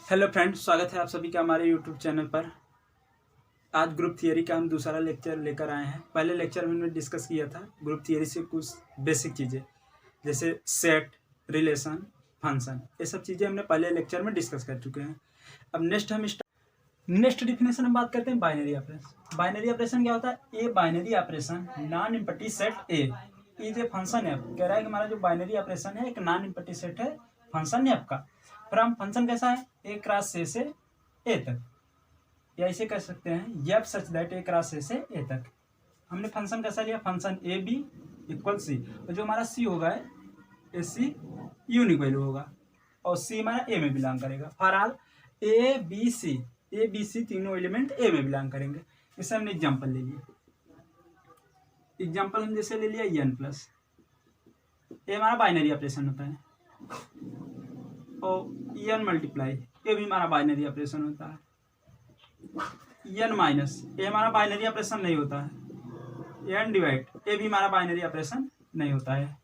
Hello friends, स्वागत है आप सभी का हमारे यूट्यूब चैनल पर। आज ग्रुप थियरी का हम दूसरा लेक्चर लेकर आए हैं। पहले लेक्चर में हमने डिस्कस किया था ग्रुप थियरी से कुछ बेसिक चीज़ें, जैसे सेट, रिलेशन, फंक्शन, ये सब चीज़ें हमने पहले लेक्चर में डिस्कस कर चुके हैं। अब नेक्स्ट डिफिनेशन हम बात करते हैं बाइनरी ऑपरेशन। बाइनरी ऑपरेशन क्या होता है? A binary operation non empty set A is a function F. कह रहा है कि हमारा जो बाइनरी ऑपरेशन है एक नॉन एम्प्टी सेट है फंक्शन एफ का। फ्रॉम फंक्शन कैसा है? ए क्रॉस ए से ए तक, या इसे कह सकते हैं f such that A cross A से ए तक। हमने फंक्शन कैसा लिया? Function A B equal C, और जो हमारा सी होगा ए सी यूनिक वैल्यू होगा, और सी हमारा ए में बिलोंग करेगा। For all A B C तीनों एलिमेंट ए में बिलोंग करेंगे। इससे हमने एग्जाम्पल ले लिया। एग्जाम्पल हम जैसे ले लिया एन प्लस, ये हमारा बाइनरी ऑपरेशन होता है, और एन मल्टीप्लाई ये भी हमारा बाइनरी ऑपरेशन होता है। एन माइनस ये हमारा बाइनरी ऑपरेशन नहीं होता है। एन डिवाइड ये भी हमारा बाइनरी ऑपरेशन नहीं होता है।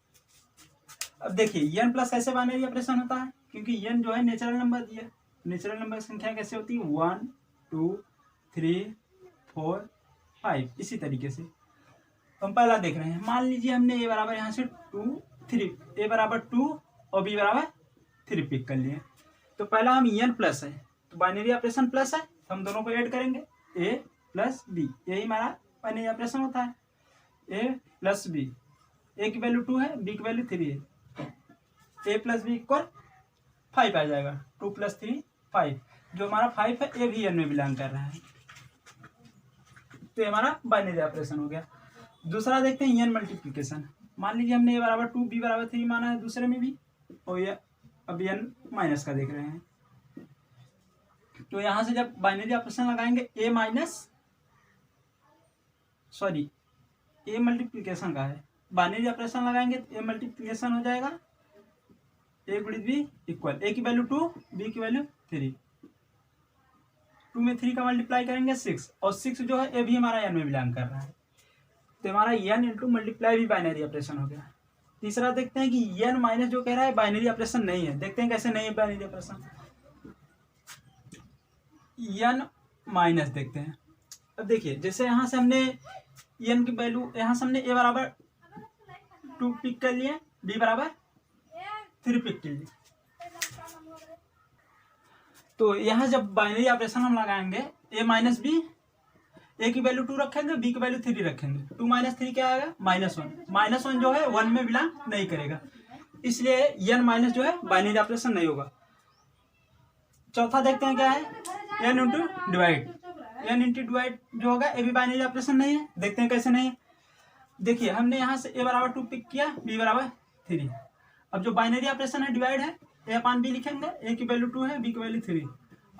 अब देखिए एन प्लस कैसे बाइनरी ऑपरेशन होता है, क्योंकि एन जो है नेचुरल नंबर दिया। नेचुरल नंबर की संख्या कैसे होती है? 1 2 3 4 5, इसी तरीके से हम पहला देख रहे हैं। मान लीजिए हमने ए बराबर यहाँ से 2 3, ए बराबर 2 और बी बराबर 3 पिक कर लिए। तो पहला हम एन प्लस है, तो बाइनरी ऑपरेशन प्लस है, तो हम दोनों को ऐड करेंगे, ए प्लस बी, यही हमारा बाइनरी ऑपरेशन होता है। ए प्लस बी, ए की वैल्यू 2 है, बी की वैल्यू 3 है, ए प्लस बी इक्वल 5 आ जाएगा। 2 + 3 5, जो हमारा 5 है ये भी एन में बिलोंग कर रहा है, तो ये हमारा बाइनरी ऑपरेशन हो गया। दूसरा देखते हैं एन मल्टीप्लिकेशन। मान लीजिए हमने ए बराबर 2 बी बराबर 3 माना है दूसरे में भी, और ये अब एन माइनस का देख रहे हैं। तो यहां से जब बाइनरी ऑपरेशन लगाएंगे ए मल्टीप्लिकेशन का है, बाइनरी ऑपरेशन लगाएंगे तो ए मल्टीप्लिकेशन हो जाएगा, ए गुणित बी इक्वल ए की वैल्यू 2 बी की वैल्यू 3, 2 में 3 का मल्टीप्लाई करेंगे 6, और 6 जो है ए भी हमारा एन में बिलोंग कर रहा है, तो हमारा एन इंटू मल्टीप्लाई भी बाइनरी ऑपरेशन हो गया। तीसरा देखते हैं कि एन माइनस जो कह रहा है बाइनरी ऑपरेशन नहीं है। देखते हैं कैसे नहीं है बाइनरी ऑपरेशन। एन माइनस देखते हैं। अब देखिए जैसे यहाँ से हमने एन की वैल्यू, यहाँ से हमने ए बराबर 2 पिक कर लिए, बी बराबर 3 पिक कर लिए, तो यहाँ जब बाइनरी ऑपरेशन हम लगाएंगे ए माइनस बी, ए की वैल्यू 2 रखेंगे, बी की वैल्यू 3 रखेंगे, 2 - 3 क्या आएगा? -1। -1 जो है 1 में बिलोंग नहीं करेगा, इसलिए एन माइनस जो है बाइनरी ऑपरेशन नहीं होगा। चौथा देखते हैं क्या है? N into divide. N into divide जो होगा ये भी बाइनरी ऑपरेशन नहीं है। देखते हैं कैसे नहीं है। देखिए हमने यहाँ से ए बराबर 2 पिक किया, बी बराबर 3। अब जो बाइनरी ऑपरेशन है डिवाइड है, a/b लिखेंगे, ए की वैल्यू 2 है, बी की वैल्यू 3,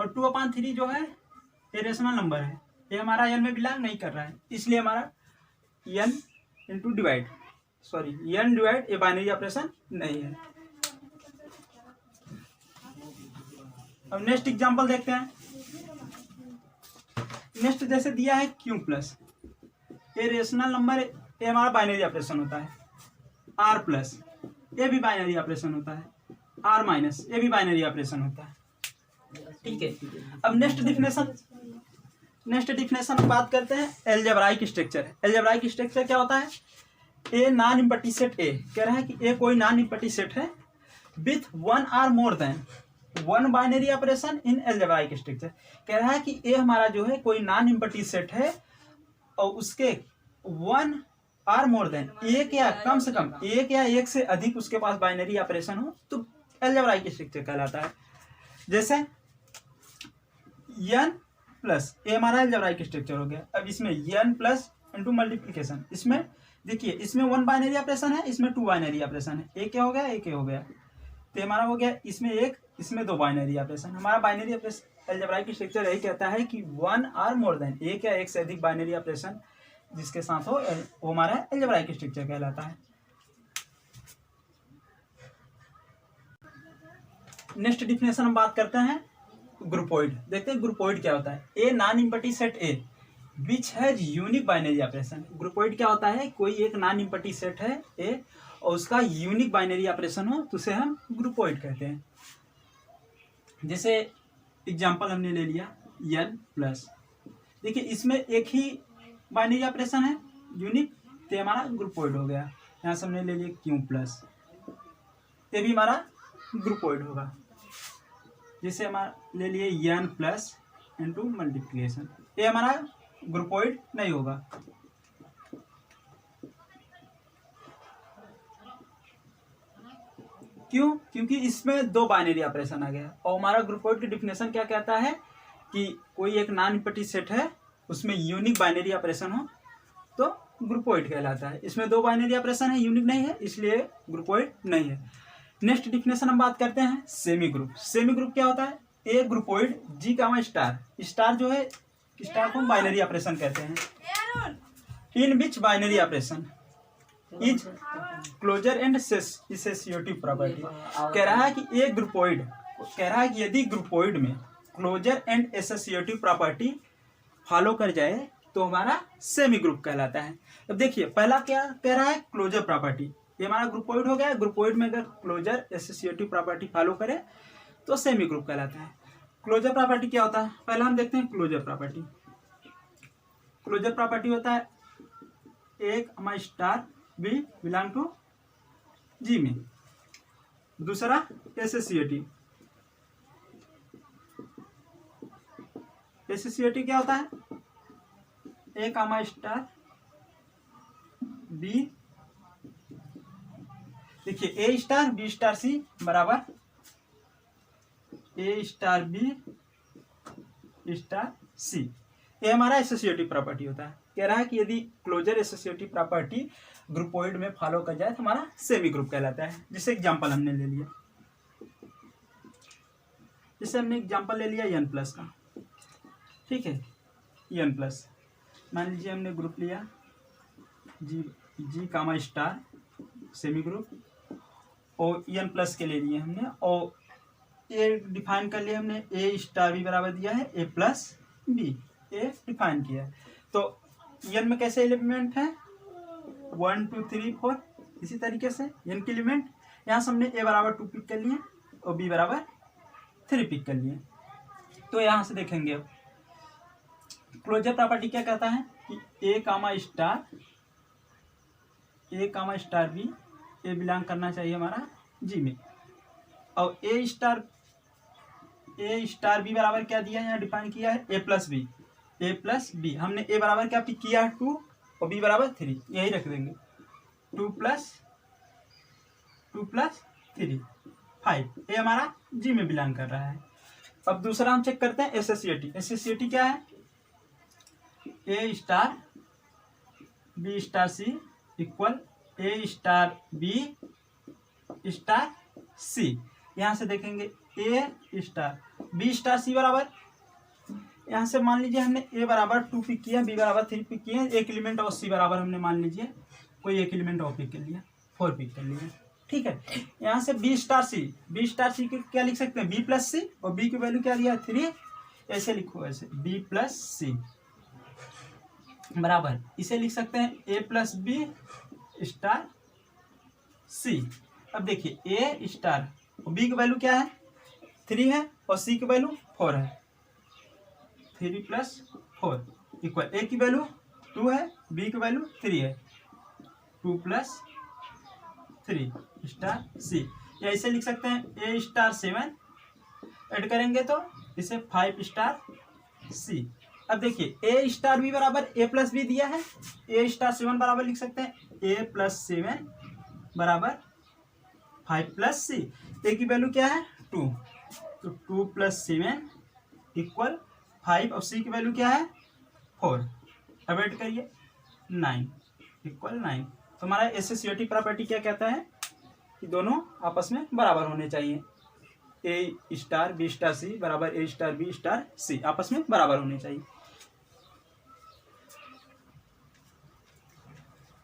और 2/3 जो है ये रेशनल नंबर है, ये हमारा एन में बिलोंग नहीं कर रहा है, इसलिए हमारा n into divide n divide ये बाइनरी ऑपरेशन नहीं है। अब नेक्स्ट एग्जांपल देखते हैं। नेक्स्ट जैसे दिया है क्यू प्लस, ये रेशनल नंबर, ये हमारा बाइनरी ऑपरेशन होता है। आर प्लस ये भी बाइनरी ऑपरेशन होता है। आर माइनस ये भी बाइनरी ऑपरेशन होता है। ठीक है, अब नेक्स्ट डिफिनेशन बात करते हैं एलजेब्राइक स्ट्रक्चर। एलजेब्राइक स्ट्रक्चर क्या होता है? A non empty set A, कह रहा है कि ए कोई नॉन एम्प्टी सेट है with 1 or more than 1 binary operation in algebraic structure. कह रहा है कि ए हमारा जो है कोई नॉन एम्प्टी सेट है और उसके 1 or more than एक या कम से कम एक या एक से अधिक उसके पास बाइनरी ऑपरेशन हो तो एलजेब्राइक स्ट्रक्चर कहलाता है। जैसे एन प्लस ए हमारा एलजेब्राइक स्ट्रक्चर हो गया। अब इसमें एन प्लस इंटू मल्टीप्लिकेशन, इसमें देखिए इसमें 1 बाइनरी ऑपरेशन है, इसमें 2 बाइनरी ऑपरेशन है, एक क्या हो गया, एक हो गया, तो हमारा हो गया इसमें 1, इसमें 2 बाइनरी ऑपरेशन। हमारा बाइनरी ऑपरेशन एलजेब्राइक स्ट्रक्चर यही कहता है कि 1 or more than एक या एक से अधिक बाइनरी ऑपरेशन जिसके साथ हो वो हमारा एलजेब्राइक स्ट्रक्चर कहलाता है। नेक्स्ट डिफिनेशन हम बात करते हैं ग्रुपोइड। देखते हैं ग्रुपोइड क्या होता है। A non empty set A which has unique binary operation. Groupoid क्या होता है? कोई एक नॉन एम्प्टी सेट है ए और उसका यूनिक बाइनरी ऑपरेशन हो तो उसे हम ग्रुपोइड कहते हैं। जैसे एग्जाम्पल हमने ले लिया n प्लस। देखिए इसमें एक ही बाइनरी ऑपरेशन है यूनिक, तो हमारा ग्रुपोइड हो गया। यहाँ से हमने ले लिया क्यू प्लस, ये भी हमारा ग्रुपोइड होगा। जैसे हमारा ले लिए n प्लस इंटू मल्टीप्लिकेशन, ये हमारा ग्रुपोइड नहीं होगा। क्यों? क्योंकि इसमें दो बाइनरी ऑपरेशन आ गया। और हमारा ग्रुपोइड की डिफिनेशन क्या कहता है कि कोई एक नॉन इम्पैक्टिव सेट है उसमें यूनिक बाइनरी ऑपरेशन हो तो ग्रुपोइड कहलाता है। इसमें दो बाइनरी ऑपरेशन है, यूनिक नहीं है, इसलिए ग्रुपोइड नहीं है। नेक्स्ट डिफिनेशन हम बात करते हैं सेमी ग्रुप। सेमी ग्रुप क्या होता है? A groupoid G comma star, star जो है स्टार को बाइनरी ऑपरेशन कहते हैं। In which binary operation is closure and associative property. कह रहा है कि ए ग्रुपोइड, कह रहा है कि यदि ग्रुपोइड में closure and associative property follow कर जाए तो हमारा सेमी ग्रुप कहलाता है। अब देखिए पहला क्या कह रहा है? Closure property. ये हमारा ग्रुपोइड हो गया। ग्रुपोइड में अगर क्लोजर एसोसिएटिव प्रॉपर्टी फॉलो करे तो सेमी ग्रुप कहलाता है। क्लोजर प्रॉपर्टी क्या होता है? पहला हम देखते हैं क्लोजर प्रॉपर्टी। क्लोजर प्रॉपर्टी होता है एक हमारा स्टार बी बिलोंग टू जी में, दूसरा एसोसिएटिव। एसोसिएटिव क्या होता है? ए कामा स्टार बी, देखिए ए स्टार बी स्टार सी बराबर ए स्टार बी स्टार सी। ये हमारा एसोसिएटिव प्रॉपर्टी होता है। कह रहा है कि यदि क्लोजर एसोसिएटिव प्रॉपर्टी ग्रुपोइड में फॉलो कर जाए तो हमारा सेमी ग्रुप कहलाता है। जिससे एग्जांपल हमने ले लिया, जैसे हमने एग्जांपल ले लिया n प्लस का, ठीक है। n प्लस मान लीजिए हमने ग्रुप लिया जी कामा स्टार सेमी ग्रुप, और n प्लस के ले लिए हमने, और ए डिफाइन कर लिया हमने ए स्टार भी बराबर दिया है ए प्लस बी, ए डिफाइन किया। तो n में कैसे एलिमेंट है? 1 2 3 4। इसी तरीके से n के एलिमेंट यहाँ से हमने a बराबर 2 पिक कर लिए और b बराबर 3 पिक कर लिए। तो यहाँ से देखेंगे अब क्लोजर प्रॉपर्टी क्या कहता है कि a comma star B, A belong करना चाहिए हमारा जी में, और ए स्टार बी बराबर क्या दिया है? यहाँ डिफाइन किया है ए प्लस बी। हमने ए बराबर क्या पिक किया है? 2 और बी बराबर 3, यही रख देंगे। 2 प्लस 3 5, ये हमारा जी में बिलोंग कर रहा है। अब दूसरा हम चेक करते हैं एसोसिएटिव। एसोसिएटिव क्या है? A star b star c equal a star b star सी। यहाँ से देखेंगे ए स्टार बी स्टार सी बराबर, यहाँ से मान लीजिए हमने ए बराबर 2 पिक किया, बी बराबर 3 पिक किए, एक एलिमेंट और सी बराबर हमने मान लीजिए कोई एक एलिमेंट और पिक कर लिया, 4 पिक कर लिया, ठीक है। यहाँ से बी स्टार सी के क्या लिख सकते हैं? बी प्लस सी, और बी की वैल्यू क्या दिया? 3। ऐसे लिखो, ऐसे बी प्लस सी बराबर, इसे लिख सकते हैं ए प्लस बी स्टार सी। अब देखिए ए स्टार और बी की वैल्यू क्या है? 3 है, और सी की वैल्यू 4 है। 3 प्लस 4 इक्वल ए की वैल्यू 2 है, बी की वैल्यू 3 है। 2 प्लस 3 स्टार सी, या इसे लिख सकते हैं ए स्टार 7, ऐड करेंगे तो इसे 5 स्टार सी। अब देखिए ए स्टार बी बराबर ए प्लस बी दिया है, ए स्टार 7 बराबर लिख सकते हैं ए प्लस 7 बराबर 5 प्लस सी। ए की वैल्यू क्या है? 2, तो 2 प्लस 7 इक्वल 5, और सी की वैल्यू क्या है? 4। अब ऐड करिए 9 इक्वल 9। तो हमारा एसोसिएटिव प्रॉपर्टी क्या कहता है कि दोनों आपस में बराबर होने चाहिए। ए स्टार बी स्टार सी बराबर ए स्टार बी स्टार सी, आपस में बराबर होने चाहिए।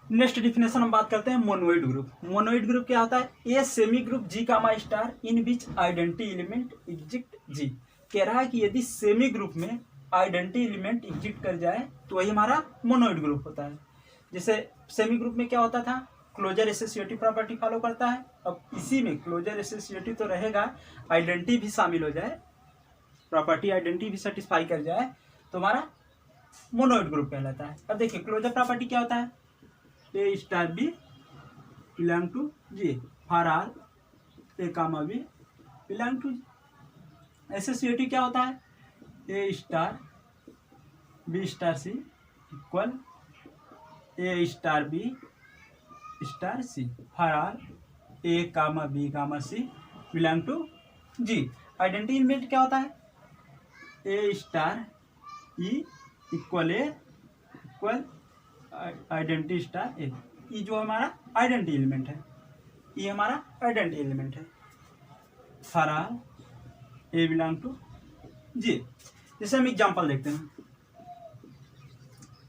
नेक्स्ट डिफिनेशन हम बात करते हैं मोनोइड ग्रुप। मोनोइड ग्रुप क्या होता है? A semi group G comma star in which identity element exist G. कह रहा है कि यदि सेमी ग्रुप में आइडेंटिटी एलिमेंट एग्जिस्ट कर जाए तो वही हमारा मोनोइड ग्रुप होता है। जैसे सेमी ग्रुप में क्या होता था? क्लोजर एसोसिएटिव प्रॉपर्टी फॉलो करता है। अब इसी में क्लोजर एसोसिएटिव तो रहेगा, आइडेंटिटी भी शामिल हो जाए प्रॉपर्टी आइडेंटिटी भी सेटिस्फाई कर जाए तो हमारा मोनोइड ग्रुप कहलाता है। अब देखिए क्लोजर प्रॉपर्टी क्या होता है, a star b belong to G for all a comma b belong to G. Associative क्या होता है, a star b star c equal a star b star c for all a comma b comma c belong to G. Identity element क्या होता है, a star e equal a equal identity star a. E जो हमारा identity element है, ये हमारा identity element है for all A belong to जी। जैसे हम एग्जांपल देखते हैं,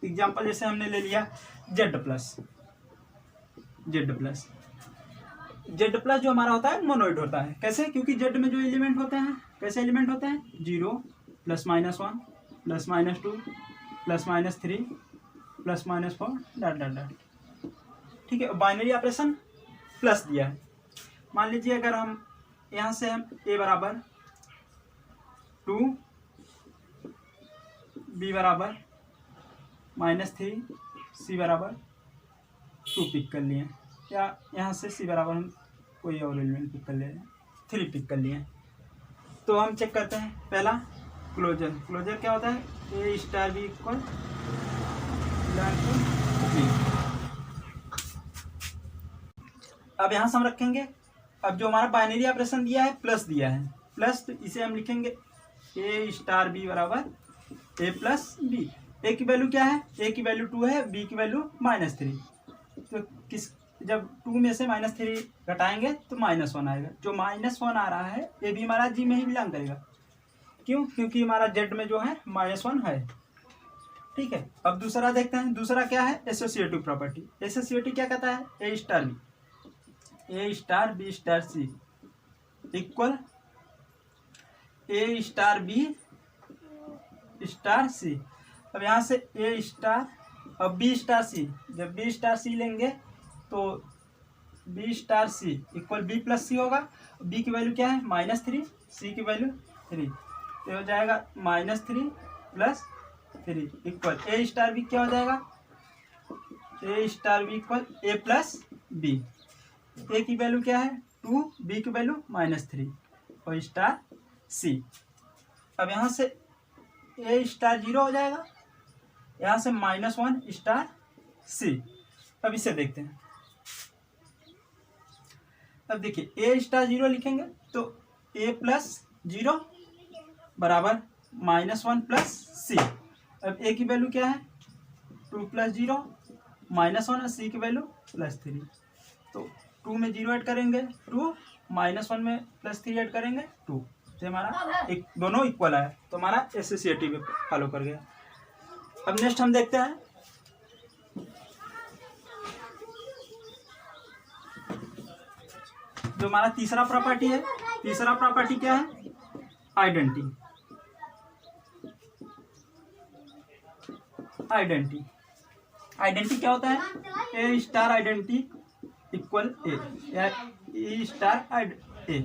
एग्जांपल जैसे हमने ले लिया जेड प्लस जो हमारा होता है मोनोइड होता है। कैसे, क्योंकि जेड में जो एलिमेंट होते हैं कैसे एलिमेंट होते हैं, 0 +-1 +-2 +-3 +-4 डॉट डॉट डॉट। ठीक है, बाइनरी ऑपरेशन प्लस दिया है। मान लीजिए अगर हम यहाँ से हम ए बराबर 2 बी बराबर -3 सी बराबर 2 पिक कर लिए, या यहाँ से सी बराबर हम कोई और एलिमेंट पिक कर ले रहे हैं, 3 पिक कर लिए। तो हम चेक करते हैं पहला क्लोजर क्या होता है, a star B equal B. अब यहाँ से हम रखेंगे, अब जो हमारा बाइनरी ऑपरेशन दिया है प्लस दिया है, प्लस तो इसे हम लिखेंगे ए स्टार बी बराबर ए प्लस बी। ए की वैल्यू क्या है, ए की वैल्यू 2 है, बी की वैल्यू -3। तो जब 2 में से -3 घटाएंगे तो -1 आएगा। जो -1 आ रहा है ये भी हमारा जी में ही बिलोंग करेगा। क्यों, क्योंकि हमारा जेड में जो है -1 है। ठीक है, अब दूसरा देखते हैं। दूसरा क्या है, एसोसिएटिव प्रॉपर्टी। एसोसिएटिव क्या कहता है, a star b star c equal a star b star सी। अब यहाँ से ए स्टार अब बी स्टार सी, जब बी स्टार सी लेंगे तो B star c equal B plus सी होगा। बी की वैल्यू क्या है, -3, सी की वैल्यू 3, तो हो जाएगा -3 + 3 इक्वल ए स्टार बी क्या हो जाएगा, ए स्टार बी इक्वल ए प्लस बी। ए की वैल्यू क्या है 2, बी की वैल्यू -3 और स्टार सी। अब यहाँ से ए स्टार 0 हो जाएगा, यहाँ से -1 स्टार सी। अब इसे देखते हैं। अब देखिए ए स्टार 0 लिखेंगे तो ए प्लस 0 बराबर -1 प्लस सी। अब ए की वैल्यू क्या है 2 + 0 -1 और सी की वैल्यू +3। तो 2 में 0 ऐड करेंगे 2, -1 में +3 ऐड करेंगे 2, तो हमारा दोनों इक्वल है, तो हमारा एसोसिएटिव फॉलो कर गया। अब नेक्स्ट हम देखते हैं जो हमारा तीसरा प्रॉपर्टी है। तीसरा प्रॉपर्टी क्या है, आइडेंटिटी क्या होता है, ए स्टार आइडेंटिटी इक्वल ए या ए स्टार ए।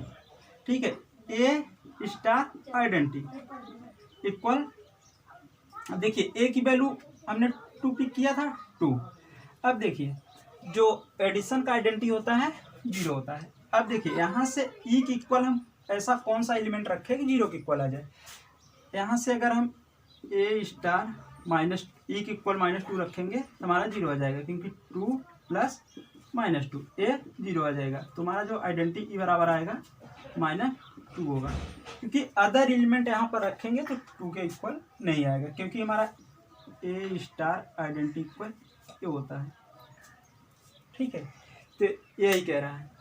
ठीक है, ए स्टार आइडेंटिटी इक्वल, देखिए ए की वैल्यू हमने 2 पिक किया था 2। अब देखिए जो एडिशन का आइडेंटिटी होता है 0 होता है। अब देखिए यहाँ से ई की इक्वल हम ऐसा कौन सा एलिमेंट रखें कि 0 की इक्वल आ जाए। यहाँ से अगर हम ए स्टार माइनस ई की इक्वल -2 रखेंगे तो हमारा 0 आ जाएगा, क्योंकि 2 + -2 ए 0 आ जाएगा। तो हमारा जो आइडेंटिटी ई बराबर आएगा -2 होगा, क्योंकि अदर एलिमेंट यहाँ पर रखेंगे तो 2 के इक्वल नहीं आएगा, क्योंकि हमारा ए स्टार आइडेंटिटी इक्वल ये होता है। ठीक है, तो यही कह रहा है।